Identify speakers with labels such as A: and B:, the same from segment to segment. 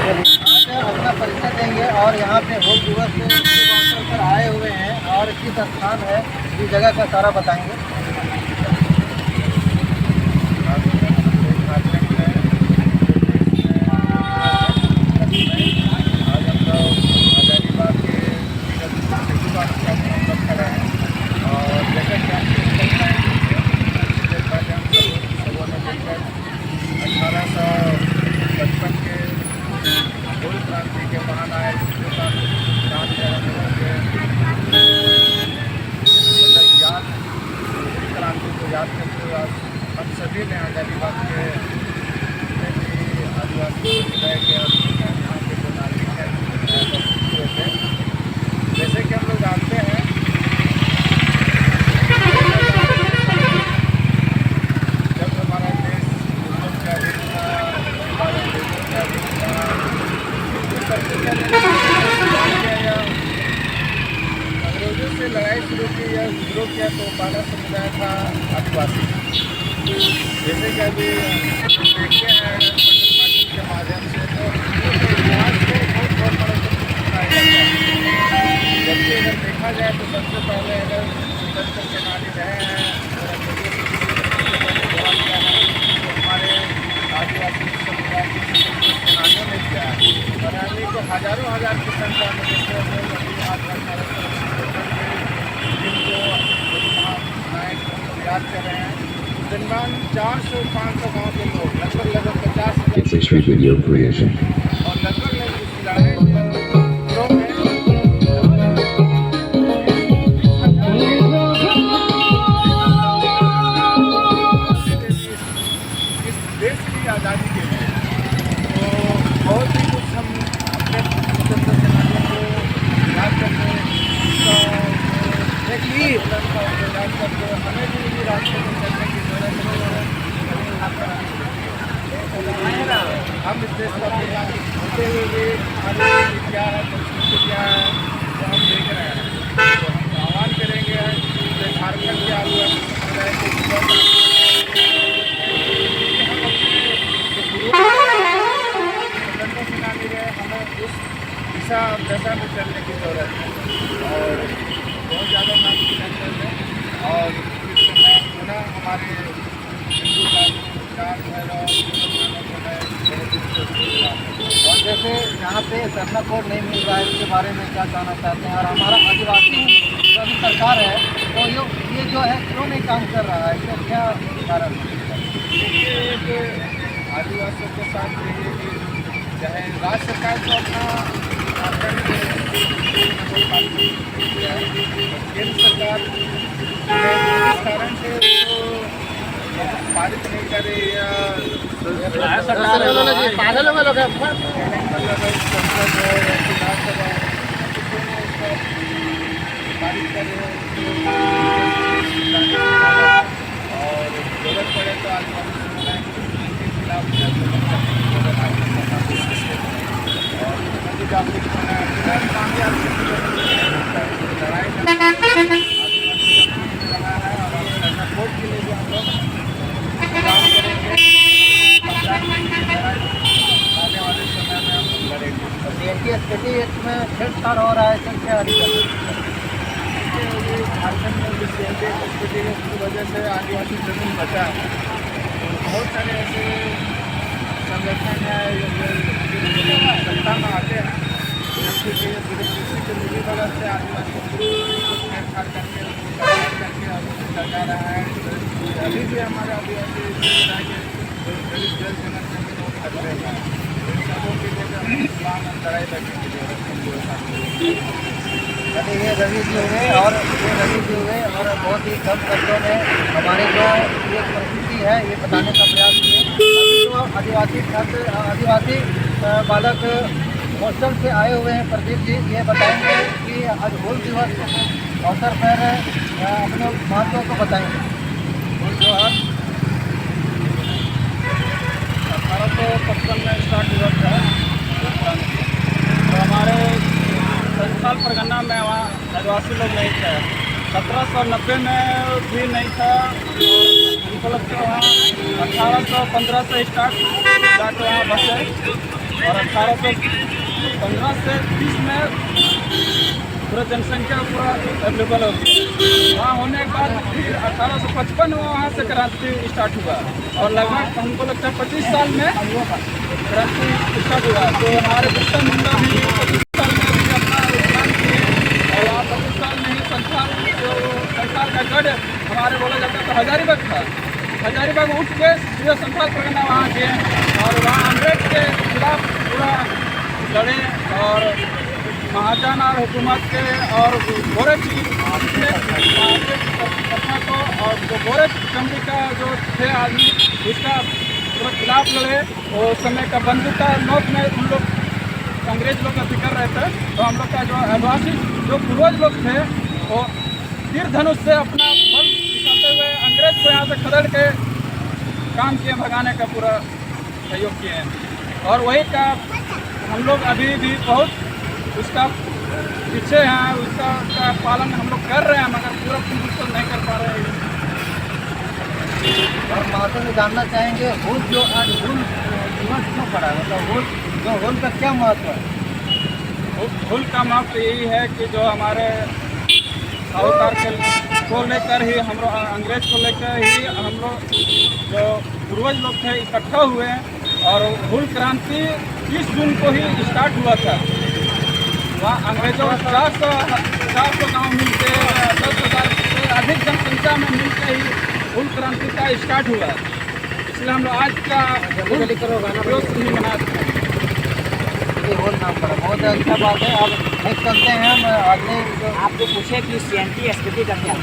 A: आज अपना परिचय देंगे और यहाँ पे होल दिवस के अवसर पर आए हुए हैं और किस स्थान है इस जगह का सारा बताएंगे।
B: याद करते हुए हम सभी ने आज़ादी बाग के आदिवासी समुदाय के यहाँ के जो नागरिक हैं हुए थे। जैसे कि हम लोग जानते हैं जब हमारा देश अंग्रेजों से लड़ाई शुरू की या विद्रोह किया तो पहला समुदाय था आदिवासी। जैसे कि अभी देखते हैं के माध्यम से तो इतिहास को बहुत बड़ा जबकि अगर देखा जाए तो सबसे पहले अगर स्वतंत्र सेनानी रहे हैं तो हमारे आदिवासी समुदाय के सेनानियों ने किया है और आदमी को हजारों हजार की संख्या में जिनको याद कर रहे हैं। दरमियान 400-500 गाँव के लोग लगभग 50,000
C: video creation
B: और लगभग इस लड़ाई में इस देश की आज़ादी के लिए तो बहुत ही कुछ हम अपने स्वतंत्र सेनानियों को याद करते हैं। याद करते हमें भी रास्ते में चलने की जरूरत है। हम इस देश का होते हुए भी हमारे क्या है, संस्कृति क्या है तो हम देख रहे हैं। तो हम आह्वान करेंगे कि झारखंड के आदिवासी समुदाय को स्वतंत्र सेनानी रहे, हमें उस दिशा में चलने की जरूरत है और बहुत ज़्यादा नाम है और इस समय पुनः हमारे हिंदू
A: और जैसे यहाँ पे सरना कोड नहीं मिल रहा है इसके बारे में क्या कहना चाहते हैं और हमारा आदिवासी जो अभी सरकार है तो ये जो है क्यों नहीं काम कर रहा है, इसका क्या कारण है?
B: आदिवासियों के साथ रहिए कि चाहे राज्य सरकार तो अपना केंद्र सरकार इस कारण से पारित नहीं कर रही या
A: पागल लोग हैं
B: पारित कर रहे और जरूरत पड़े तो आदिवासी समुदाय के खिलाफ लड़ाई कोर्ट के लिए भी हम लोग काम करेंगे। आने वाले समय में हम लड़ेंगे।
A: स्थिति में छेड़छाड़ हो रहा है, क्या
B: झारखंड में जिस स्थिति की वजह से आदिवासी जमीन बचा है तो बहुत सारे ऐसे संगठन है सत्ता में आते हैं जिसके कृषि के मिली वजह से आदिवासी छेड़छाड़ करके लगा रहा है। अभी भी हमारे आदिवासी समुदाय के दलित जल संगठन के लोग करते हैं इन सबों के लिए इस्लाम लड़ाई लड़ने की जरूरत है।
A: ये रवि जी हुए और बहुत ही कम शब्दों में हमारे जो ये परिस्थिति है ये बताने का प्रयास किए। तो आदिवासी बालक हॉस्टल से आए हुए हैं प्रदीप जी, ये बताएंगे कि आज हूल दिवस अवसर पर अपने महत्व को बताएंगे।
B: हूल त्योहार 1855 में स्टार्ट हुआ था तो हमारे संथाल परगना में वहाँ आदिवासी लोग नहीं थे। 1790 में भी नहीं था हमको लगता है वहाँ 1815 से स्टार्ट वहाँ बसे और 1815 से 30 में पूरा जनसंख्या पूरा अवेलेबल हो गया। वहाँ होने के बाद फिर 1855 में वहाँ से क्रांति स्टार्ट हुआ और लगभग हमको लगता है 25 साल में क्रांति स्टार्ट हुआ। तो हमारे बिरसा मुंडा भी 25 साल में भी अपना योगदान किए और वहाँ 25 साल में ही संथाल का गढ़ हमारे बोला जाता था हजारीबाग था। हजारीबाग उठ के सीधे संथाल परगना वहाँ गए और वहाँ अंग्रेज के खिलाफ पूरा लड़े और महाजन और हुकूमत के और गोरख को और जो गोरख चमड़ी का जो थे आदमी उसका पूरा खिलाफ लड़े। और उस समय का बंदूक का नोक में उन लोग अंग्रेज लोग का फिक्र रहे थे। तो हम लोग का जो आदिवासी जो पूर्वज लोग थे वो तीर धनुष से अपना बल दिखाते हुए अंग्रेज को यहाँ से खदेड़ के काम किए, भगाने का पूरा सहयोग किए हैं। और वही का हम लोग अभी भी बहुत उसका पीछे हैं, उसका का पालन हम लोग कर रहे हैं मगर पूरा तो नहीं कर पा रहे हैं।
A: और माता से जानना चाहेंगे हुल जो आज हुल दिवस क्यों पड़ा है, मतलब हुल का क्या महत्व है?
B: हुल का महत्व यही है कि जो हमारे साहूकार को लेकर ही हम लोग अंग्रेज को लेकर ही हम लोग जो पूर्वज लोग थे इकट्ठा हुए और हुल क्रांति 30 जून को ही स्टार्ट हुआ था। वहाँ अंग्रेजों 400 गाँव मिलके 10,000 से अधिक जनसंख्या में मिलकर ही हुल क्रांति का स्टार्ट हुआ। इसलिए हम लोग आज का ही मनाते हैं।
A: हुल नाम पड़ा, बहुत अच्छा बात है। अब नेक्स्ट चलते हैं हम अगले जो
C: आपको पूछे कि CNT स्थिति का क्या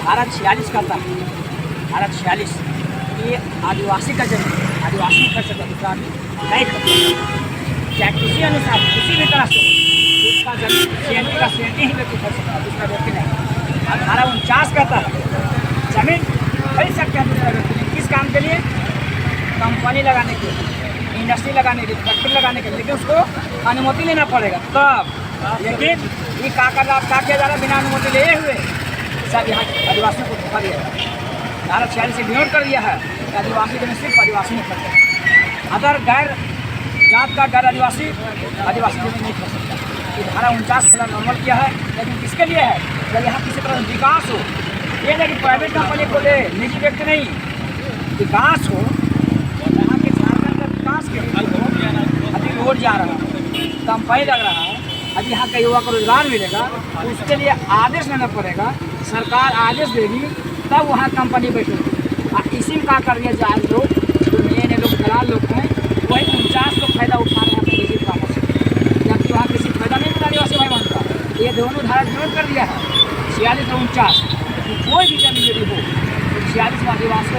C: भारत 46 का था। भारत 46 ये आदिवासी का जमीन आदिवासी कर सकता दूसरा नहीं कर सकता, चाहे किसी अनुसार किसी भी तरह से उसका जमीन CNT का CNT ही व्यक्ति कर सकता है, दूसरा व्यक्ति नहीं। और धारा 49 कहता है जमीन खरीद सकते हैं दूसरा व्यक्ति किस काम के लिए, कंपनी लगाने के लिए, इंडस्ट्री लगाने के लिए, फैक्ट्री लगाने के लिए, लेकिन उसको अनुमति लेना पड़ेगा तब। लेकिन ये क्या कर रहा क्या किया जा रहा है, बिना अनुमति लिए हुए सब यहाँ आदिवासियों को धोखा दिया है। धारा 46 इग्नोर कर दिया है कि आदिवासी जमीन सिर्फ आदिवासी नहीं कर सकते, अगर गैर जात का गैर आदिवासी जमीन नहीं कर सकता। ये धारा 49 पहला नॉर्मल किया है, लेकिन किसके लिए है, जब यहाँ किसी तरह विकास हो, ये नहीं कि प्राइवेट कंपनी को ले, निजी व्यक्ति नहीं, विकास हो, यहाँ के झारखंड का विकास के अभी रोड जा रहा है, कंपनी लग रहा है, अभी यहाँ के युवा को रोजगार मिलेगा, उसके लिए आदेश लेना पड़ेगा, सरकार आदेश देगी तब वहाँ कंपनी बैठेगी। और इसी में क्या कर दिया जाए, लोग जो नए लोग दलाल लोग हैं वही 49 लोग फायदा उठा रहे हैं अपने निजी कामों से, जबकि वहाँ किसी फायदा नहीं मिला आदिवासी भाई बहन का। ये दोनों धारा विरोध कर दिया है 46 और 49। कोई भी जमीन यदि हो 46 में आदिवासी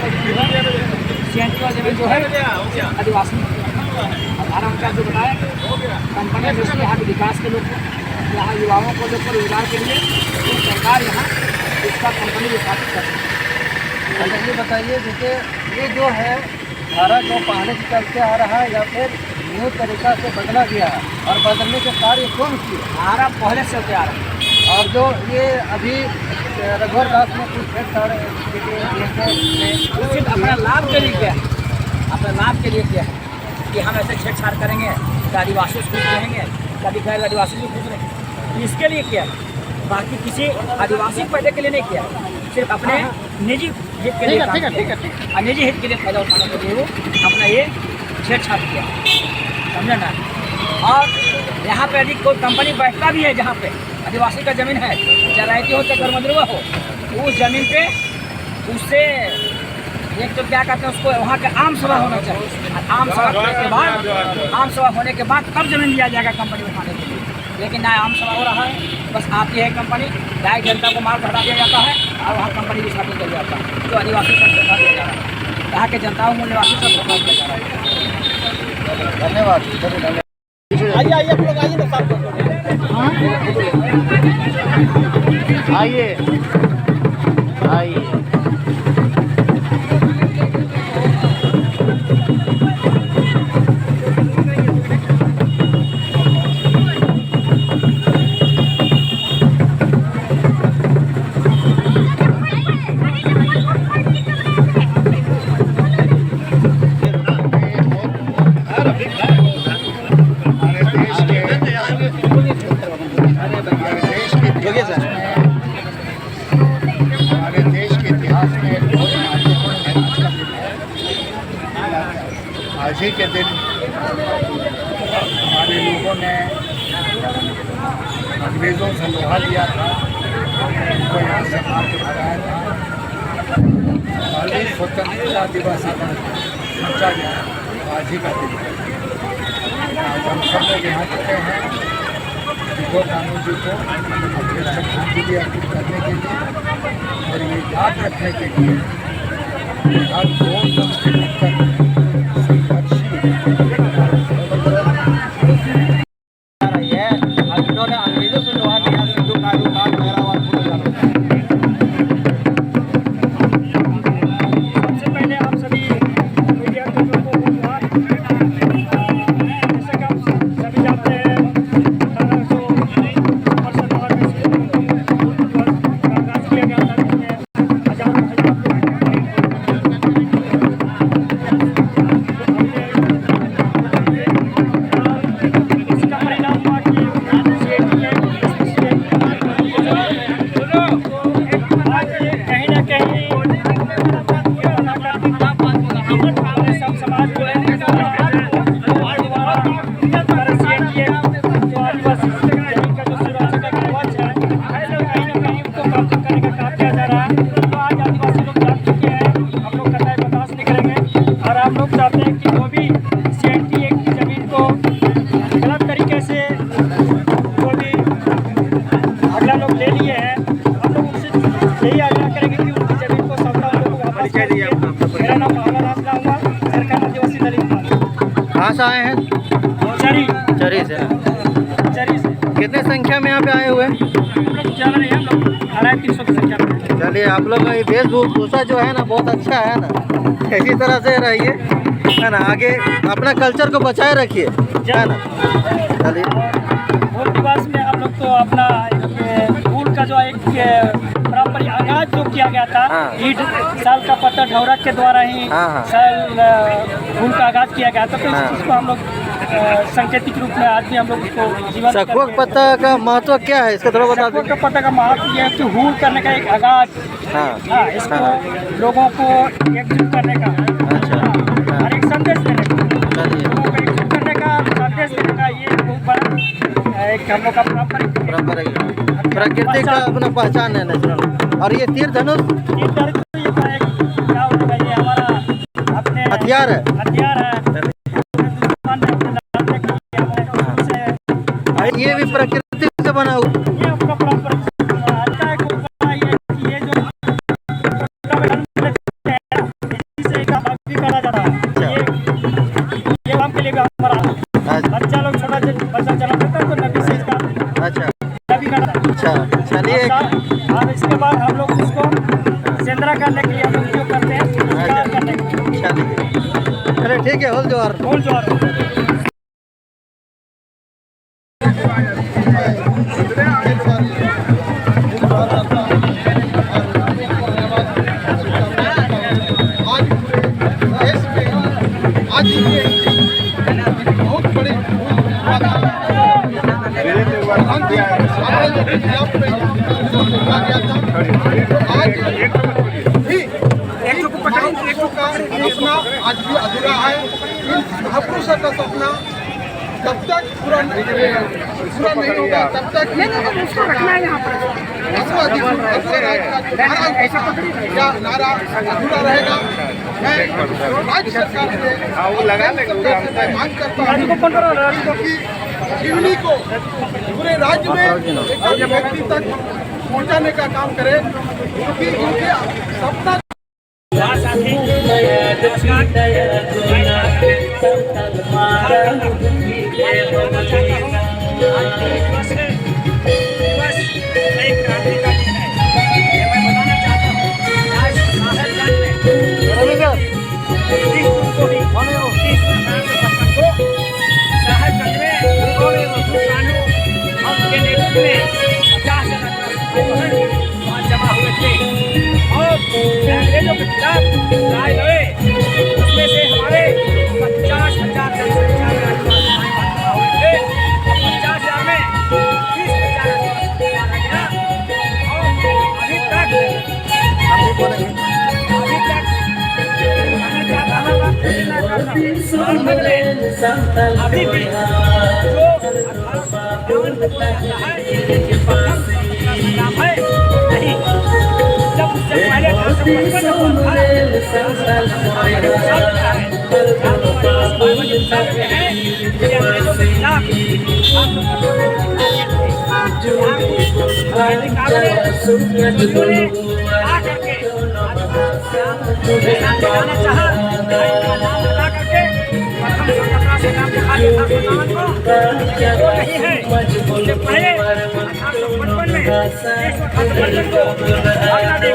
C: CNT का जमीन जो है आदिवासी और धारा 49 जो बताया कंपनी जो यहाँ के विकास के लोग को, यहाँ युवाओं को जो रोजगार के लिए तो सरकार यहाँ इसका कंपनी स्थापित कर सकती है।
A: अच्छा ये बताइए, जैसे ये जो है धारा जो पहले से चलते आ रहा है या फिर न्यू तरीका से बदला गया है, और बदलने के कार्य कौन किए?
C: धारा पहले से होते आ रहा है
A: और जो ये अभी रघुवर दास ने कुछ
C: सिर्फ अपना लाभ के लिए किया है, अपने लाभ के लिए किया है कि हम ऐसे छेड़छाड़ करेंगे तो आदिवासी खुश रहेंगे, कभी गैर आदिवासी भी खुश रहेंगे, इसके लिए किया है। बाकी किसी आदिवासी फायदे के लिए नहीं किया, सिर्फ अपने निजी हित के लिए और निजी हित के लिए फायदा उठाने के लिए वो अपना ये छेड़छाड़ किया, समझे ना। और यहाँ पे यदि कोई कंपनी बैठता भी है जहाँ पे आदिवासी का ज़मीन है, चाहे रायती हो चाहे गरमदरुआ हो, उस ज़मीन पे उससे एक तो क्या कहते हैं उसको वहाँ का आम सभा होना चाहिए, आम सभा होने के बाद तब जमीन दिया जाएगा कंपनी उठाने के लिए। लेकिन ना आम सभा हो रहा है, बस आती है कंपनी, डायरेक्ट जनता को माल हटा दिया जाता है और वहाँ कंपनी भी स्थापित किया जाता है, तो आदिवासी सब धोखा दिया जा रहा है, यहाँ के जनता मूल्यवासी सब धोखा दिया जा रहा है।
A: धन्यवाद।
C: आइए आइए आप लोग आइए ना
A: आइए आइए।
B: आज ही के दिन हमारे लोगों ने अंग्रेज़ों से लोहा लिया था, उनको यहाँ से मार के भगाया था। पहली स्वतंत्रता दिवस सोचा गया आज ही का दिन है। आज हम सब लोग यहाँ चुके हैं विजय कानू जी को अपने श्रद्धांजलि अर्पित करने के लिए और ये याद रखने के लिए हर दो
A: इन्होंने अंग्रेजों से लोहा लिया, सिंधु कानू का पहरावा
C: सबसे पहले आप सभी मीडिया के लोगों को धन्यवाद। जैसे कि आप सभी जानते हैं 1862 में आगाज किया गया था, जिसमें हजारों इसका परिणाम हुआ कि कहीं ना कहीं सब समाज जो है जो आदिवासी जमीन का जो सुरक्षा का कवच है, कहीं ना कहीं उसको प्राप्त करने का काम किया जा रहा है। तो आज आदिवासी लोग जान चुके हैं, हम लोग कतई बर्दाश्त नहीं करेंगे और हम लोग चाहते हैं कि जो भी CNT एक्ट की जमीन को गलत तरीके से जो भी अगला लोग ले लिए हैं, हम लोग उनसे यही आग्रह करेंगे कि उनकी जमीन को सबका हम लोग वापस करेंगे। मेरा नाम भावनाराम राम हुआ, सरकार आदिवासी दलित पार्टी।
A: कहाँ से आए हैं?
C: चरी
A: चरी से।
C: चरी से
A: कितने संख्या में यहाँ पे आए हुए?
C: हम लोग चल रहे हैं, हम लोग 350 की संख्या में।
A: चलिए, आप लोग का ये वेशभूषा जो है ना बहुत अच्छा है ना, इसी तरह से रहिए है ना, आगे अपना कल्चर को बचाए रखिए है ना। चलिए,
C: हूल दिवस में हम लोग तो अपना हूल का जो एक पारंपरिक आगाज जो किया गया था,
A: हाँ।
C: ईद साल का पत्थर ढौरक के द्वारा ही
A: हाँ, हाँ।
C: हूल का आगाज किया गया था। तो
A: हाँ।
C: इस चीज़ को हम लोग सांकेतिक रूप में आज भी हम लोग इसको जीवन
A: सखुआ के पत्ता का महत्व क्या है, इसका थोड़ा बता
C: सखुआ
A: दीजिए।
C: का पत्ता का महत्व यह है कि हूल करने का एक आगाज,
A: हाँ
C: इसको
A: हाँ।
C: लोगों को एकजुट करने का,
A: अच्छा, हाँ।
C: और एक संदेश देने का,
A: चलिए,
C: लोगों को एकजुट करने का, संदेश देने का, ये बहुत बड़ा एक हम लोग का पारंपरिक
A: प्रकृति का अपना पहचान है नेचुरल। और ये तीर धनुष
C: ये क्या होता है, ये हमारा अपने
A: हथियार है।
C: हथियार है।
A: ये भी प्रकृति से बना हुआ।
C: ये आपका पारंपरिक अच्छा है कि ये जो इसे का भी करा जा रहा है। ये हम के लिए भी हमारा बच्चा लोग छोटा बच्चा चला करता है तो नदी से इसका
A: अच्छा
C: नदी करा।
A: अच्छा, चलिए।
C: और इसके बाद हम लोग उसको सेंद्रा करने के लिए हम लोग उपयोग करते हैं, तैयार करने के लिए।
A: चलिए ठीक है, होल जोहार।
C: होल जोहार।
B: आज बहुत बड़े आज भी अधूरा है। महापुरुषों का सपना तब तक पूरा नहीं होगा, तब तक उसको रखना है यहाँ पर। क्या नारा अधूरा रहेगा। मैं राज्य सरकार से मांग करता हूँ कि शिवली को पूरे राज्य में एक व्यक्ति तक पहुँचाने का काम करे, क्योंकि इनके सपना
C: जमा हुए थे और अंग्रेजों के खिलाफ लड़ाई लड़े। उसमें से हमारे 50,000 जनसंख्या में आदिवासी जमा हुए थे। 50,000 में भारत में अभी भी जो 1852 में बोला जाता है ये प्रथम स्वतंत्रता संग्राम है नहीं, जब उससे पहले 1855 में हुआ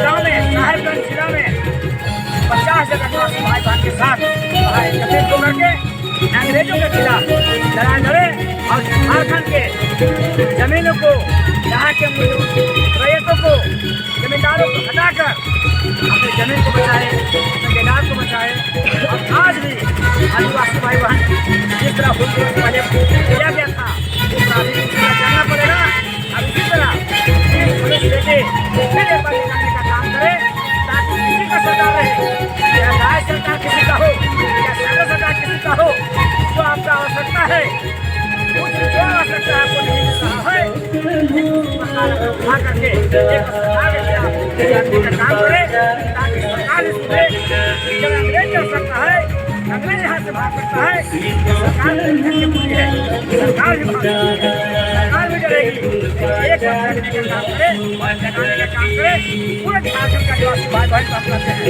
C: गाँव में साहेबगंज जिला में 50 जगह भाई बहन के साथ एकत्रित होकर के अंग्रेजों के खिलाफ लड़ाई लड़े और झारखंड के जमीनों को, यहाँ के रैयतों को, जमींदारों को हटाकर अपनी जमीन को बचाए, अपने जनाब को बचाए। और आज भी आदिवासी भाई बहन जिस तरह भूल पहले किया गया था उस तरह अभी करना पड़ेगा। अब इसी तरह पुलिस लेके फिर एक बार निकालने का काम करे ताकि किसी का सरकार रहे, या राज्य सरकार किसी का हो या केंद्र सरकार किसी का हो, जो आपका आवश्यकता है कुछ जो आवश्यकता है आपको नहीं मिल रहा है, उठा करके एक सरकार के खिलाफ का काम करे ताकि सरकार इसमें जब अंग्रेज कर सकता है, अंग्रेज यहाँ से भाग सकता है, सरकार पूरी है, सरकार भी डरेगी। एक करने का काम करे और जगाने का काम करे। पूरे झारखंड का जो भाई भाई काम करते हैं,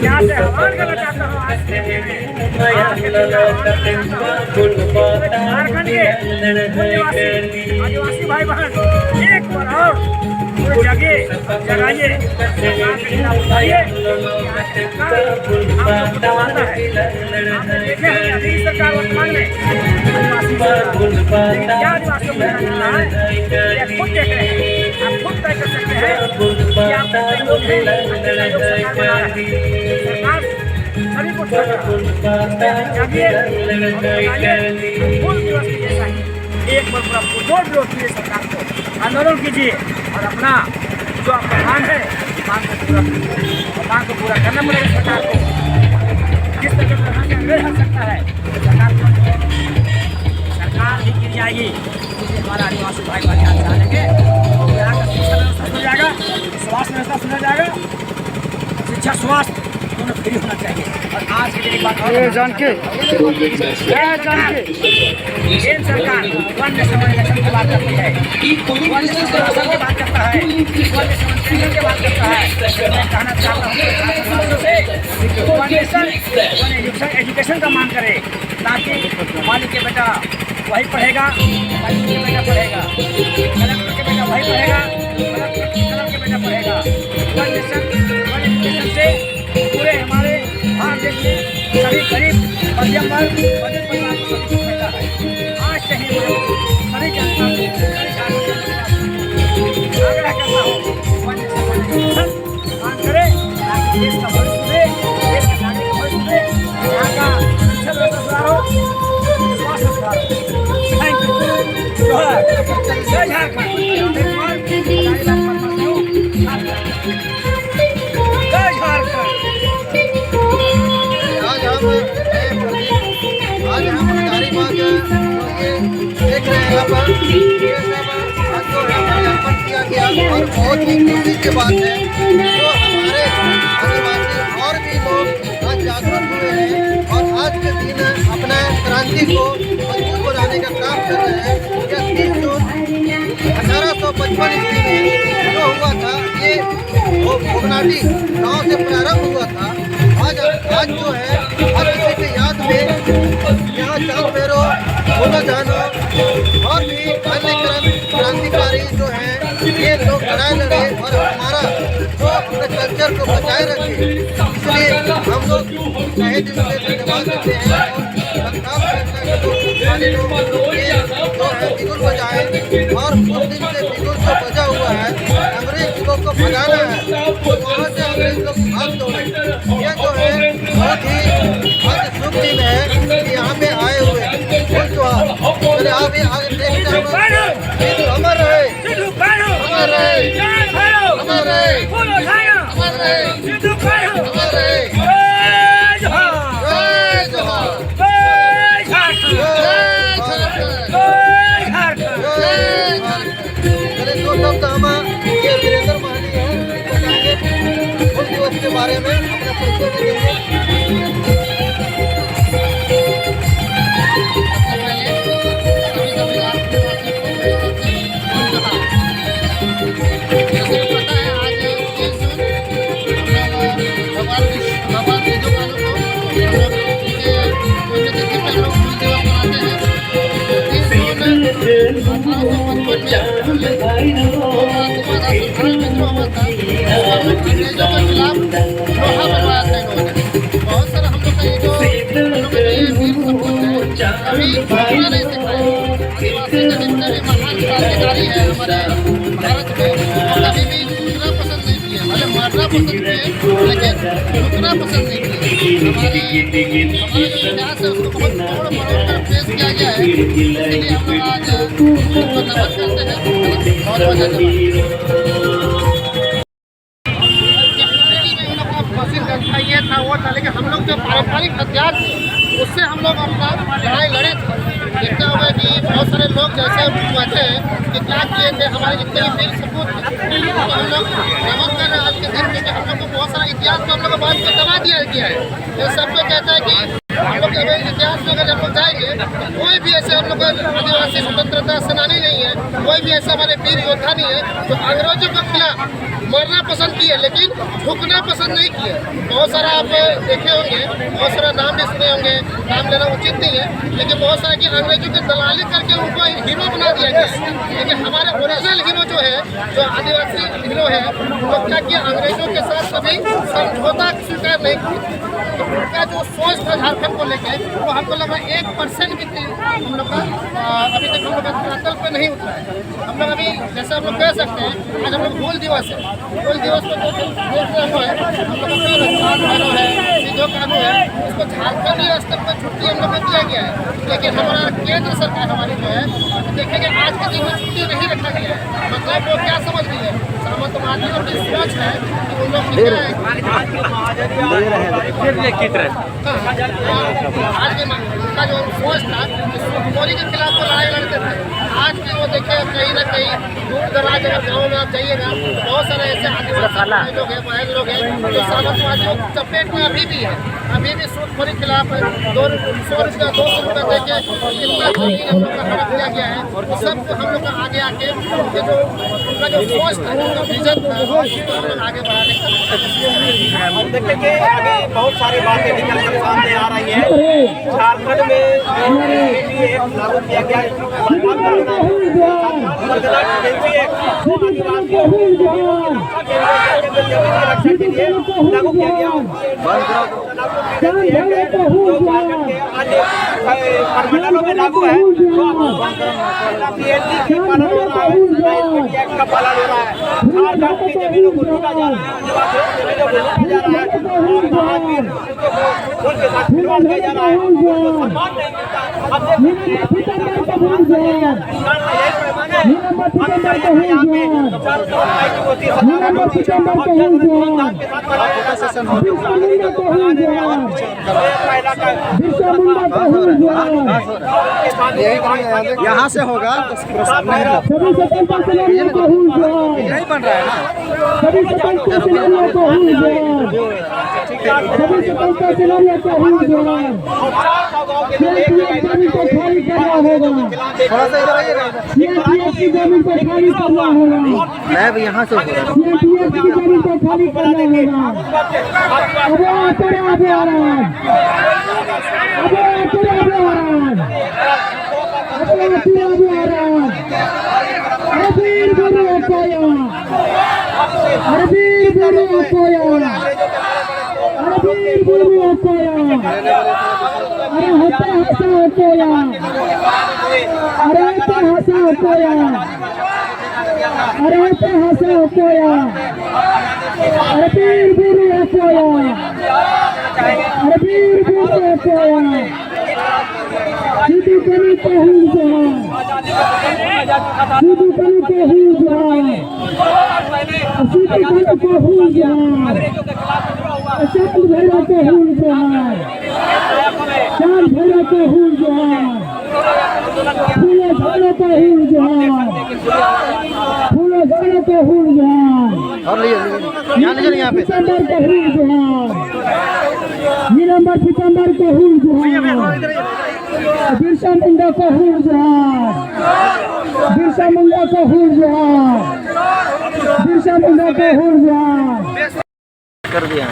C: यहाँ से आह्वान करना चाहता हूँ आज के दिन में झारखंड के आदिवासी भाई बहन एक बार और पूरे जगाइए, सरकार के खिलाफ उठाइए। आपने देखे हैं अभी सरकार वर्तमान में क्या आदिवासियों को है, खुद देख रहे हैं, आप खुद तय कर सकते हैं कि आप कितने लोग हैं, सरकार बना रहे हैं, सरकार सभी को जागिए फुल दिवस की जैसा ही एक बार पूरा पुरजोर विरोध कीजिए, सरकार को आंदोलन कीजिए और अपना जो आपका मांग है मांग को पूरा कीजिए। मांग को पूरा करना पड़ेगा सरकार को। जिस तरह से अंग्रेज हट सकता है सरकार भी गिर जाएगी, क्योंकि हमारा आदिवासी भाई भाई यहाँ से आने के तो यहाँ का शिक्षा व्यवस्था सुधर जाएगा, स्वास्थ्य व्यवस्था सुधर जाएगा, शिक्षा स्वास्थ्य दोनों फ्री होना चाहिए। और आज की मेरी बात
A: जान के
C: केंद्र सरकार वन्य संरक्षण की बात करती है, वन्य संरक्षण की बात करता है, वन्य संरक्षण की बात करता है। मैं कहना चाहता हूँ वन्य एजुकेशन का मांग करे ताकि मालिक के बेटा वही पढ़ेगा, मालिक के बेटा पढ़ेगा, कलेक्टर के बेटा वही पढ़ेगा, कलेक्टर के बेटा पढ़ेगा। वन्य एजुकेशन से पूरे हमारे भारत देश में सभी गरीब मध्यम वर्ग परिवार को सभी कुछ मिलता है। आज से ही सभी जनता आग्रह करता हूँ वन्य एजुकेशन मांग करे ताकि देश का भविष्य सुधरे, देश के नागरिक का भविष्य सुधरे, यहाँ का शिक्षा व्यवस्था सुधार हो, स्वास्थ्य सुधार हो। Thank you. जय झारखंड।
A: आज हम हजारीबाग देख रहे हैं, यहाँ पर ये सब आज जो है मूल्यांकन किया गया और बहुत ही खुशी की बात है जो हमारे आदिवासी और भी लोग आज जागरूक हुए हैं और आज के दिन अपने क्रांति को मजबूत बनाने का काम कर रहे हैं। यह 30 जून 1855 ईस्वी में जो हुआ था ये भोगनाटी गाँव से प्रारंभ हुआ था। आज जो है हर किसी की याद में यहाँ चांद फेरो, भोला जानो और भी अन्य क्रांतिकारी जो हैं ये लोग लड़ाई लड़े और हमारा जो अपने कल्चर को बचाए रखे। इसलिए हम लोग तहे दिल से धन्यवाद देते हैं और ये जो है बिगुल बजाए और उस दिन से बिगुल जो बजा हुआ है अंग्रेज लोग को भगाना है तो वहाँ से अंग्रेज लोग भाग दौड़े। ये जो है बहुत ही शुभ दिन है कि यहाँ पे आए हुए चले आप आगे देखते हैं। अमर रहे, अमर रहे, अमर रहे, अमर रहे, अमर रहे। कभी झुकना नहीं सिखाया। आदिवासी के जितने भी महान क्रांतिकारी है हमारे भारत में, वो कभी भी झुकना पसंद नहीं किए, भले मारना पसंद किए लेकिन झुकना पसंद नहीं किए। हमारा जो इतिहास है उसको बहुत तोड़ मरोड़ कर पेश किया गया है, इसलिए हम लोग आज उनको नमन करते हैं। बहुत बहुत धन्यवाद। का ये था वो था, लेकिन हम लोग जो पारंपरिक हथियार थे उससे हम लोग अपना लड़ाई लड़े थे। देखते होंगे कि बहुत सारे लोग जैसे कहते हैं कि क्या किए थे हमारे जितने भी वीर सपूत थे, तो हम लोग नमन कर रहे आज के दिन में कि हम लोग को बहुत सारा इतिहास को हम लोग को बाद में दबा दिया गया है। ये सब लोग कहता है कि हम लोग इतिहास में अगर हम लोग जाएंगे तो कोई भी ऐसे हम लोग आदिवासी स्वतंत्रता सेनानी नहीं है, कोई भी ऐसा हमारे वीर योद्धा नहीं है तो अंग्रेजों के खिलाफ मरना पसंद किए लेकिन झुकना पसंद नहीं किए। बहुत सारा आप देखे होंगे, बहुत सारा नाम भी सुने होंगे, नाम लेना उचित नहीं है, लेकिन बहुत सारा कि अंग्रेजों की दलाली करके उनको हीरो बना दिया गया है। लेकिन हमारे ओरिजिनल हीरो जो है, जो आदिवासी हीरो है, वो क्या किया, अंग्रेजों के साथ कभी समझौता स्वीकार नहीं किया। तो उनका जो सोच था झारखंड को लेकर वो हमको लगा 1% भी हम लोग का अभी तक हम लोग धरातल पर नहीं उतरा है। हम लोग अभी जैसे हम लोग कह सकते हैं आज हम लोग हूल दिवस है, हूल दिवस को जो देख रहे हो है हम लोग का है जो कानून है उसको झारखंड स्तर पर छुट्टी हम लोग को दिया गया है। लेकिन हमारा केंद्र सरकार हमारी जो है देखेंगे आज के दिन में छुट्टी नहीं रखा गया है। मतलब वो क्या समझ रही है, सामंतवादियों की सोच है कि उन लोग आज के उनका जो सोच था सूटखोरी के खिलाफ वो लड़ाई लड़ते थे। आज भी वो देखे कहीं ना कहीं दूर दराज अगर गाँव में आप जाइएगा बहुत सारे ऐसे आदिवासी लोग हैं, बहन लोग हैं जो सामंतवादियों की चपेट में अभी भी है। अभी भी सूटखोरी के खिलाफ 200 रुपया 200 रुपया देके कितना जमीन हम लोग का हड़प लिया गया है। तो सबको हम लोग का आगे आके ये जो उनका जो सोच था, उनका विजन था, उसको हम लोग आगे बढ़ाने का
C: हम देखते कि अभी बहुत सारी बातें निकल कर सामने आ रही हैं। झारखंड में एक लागू किया गया लागू किया गया परमंडलों में लागू है का पालन हो रहा है। झारखंड की जमीनों को लूटा जा रहा है, जमीनों को लूटा जा रहा है, उनके साथ खिलवाड़ किया जा रहा है, उनको सम्मान नहीं मिलता। अब
A: यहाँ से होगा नहीं बन रहा है ना। थोड़ा सा इधर आइएगा, मैं भी यहाँ से यहाँ पे सितंबर को बिरसा मुंडा को बिरसा मुंडा को बिरसा मुंडा को कर दिया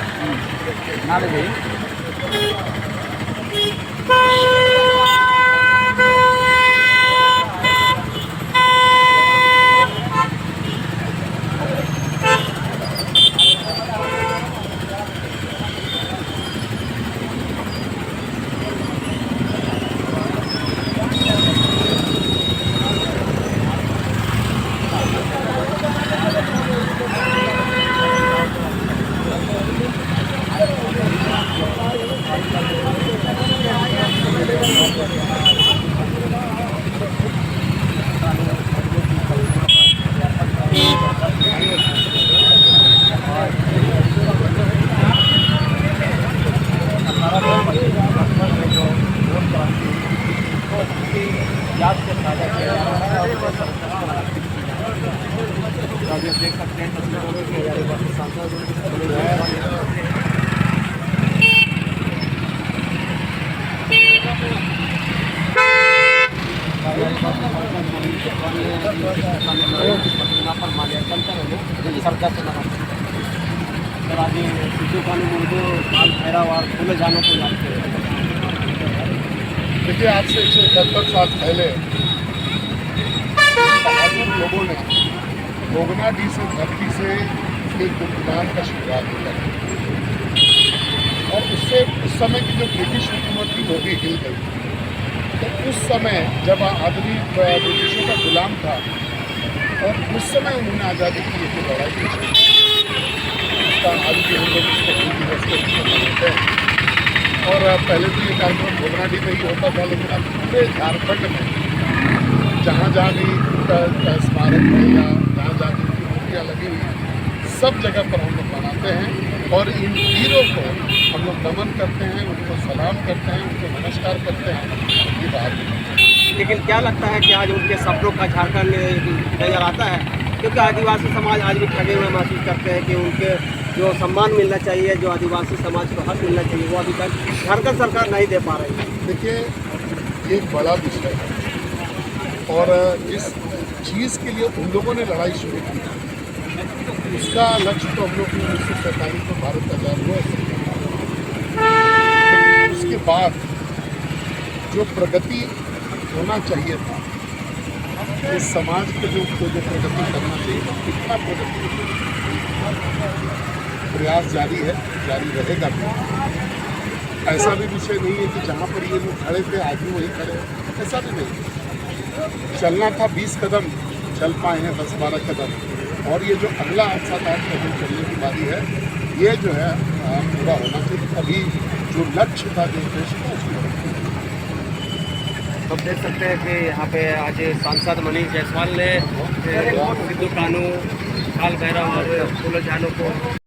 C: प्रतिमा पर माल्यार्पण करेंगे सरकार से लगा सर आज सिद्धू कानू मुझको काल भैरव और फूले जानो को जानते हैं।
B: देखिए आज से 171 साल पहले बहादुर लोगों ने गोगनाडीह से धरती से एक गुप्तदान का शुरुआत किया और उससे उस समय की जो ब्रिटिश हुकूमत थी वो भी हिल गई। तो उस समय जब आदमी ब्रिटिशों का गुलाम था और उस समय उन्होंने आज़ादी की एक लड़ाई की उसका आज भी हम लोग उसको हिल दिवस के रूप में मनाते हैं। और पहले तो ये कार्यक्रम गोगनाडीह में ही होता था, लेकिन अब पूरे झारखंड में जहाँ जहाँ भी उनका स्मारक है या जहाँ जहाँ भी उनकी मूर्तियाँ लगी हुई हैं सब जगह पर हम लोग मनाते हैं और इन वीरों को हम लोग नमन करते हैं, उनको सलाम करते हैं, उनको नमस्कार करते हैं। ये बात
C: लेकिन क्या लगता है कि आज उनके सपनों का झारखंड नजर आता है, क्योंकि आदिवासी समाज आज भी ठगे हुए महसूस करते हैं कि उनके जो सम्मान मिलना चाहिए, जो आदिवासी समाज को हक मिलना चाहिए, वो अभी तक झारखंड सरकार नहीं दे पा रही है।
B: देखिए ये एक बड़ा विषय है और इस चीज़ के लिए उन लोगों ने लड़ाई शुरू की। उसका लक्ष्य तो हम लोग 1947 में भारत आज़ाद हुआ, उसके बाद जो प्रगति होना चाहिए था इस समाज के जो प्रगति करना चाहिए था, कितना प्रगति प्रयास जारी है, जारी रहेगा भी। ऐसा भी विषय नहीं है कि जहाँ पर ये लोग खड़े थे आज भी वही खड़े हैं, ऐसा भी नहीं। चलना था 20 कदम, चल पाए हैं 10-12 कदम और ये जो अगला 7-8 कदम चलने की बारी है ये जो है पूरा होना चाहिए। अभी जो लक्ष्य था, जो उद्देश्य था उसको
C: हम देख सकते हैं कि यहाँ पे आज सांसद मनीष जायसवाल ने सिद्धू कानू, काल भैरव और फूले जानो को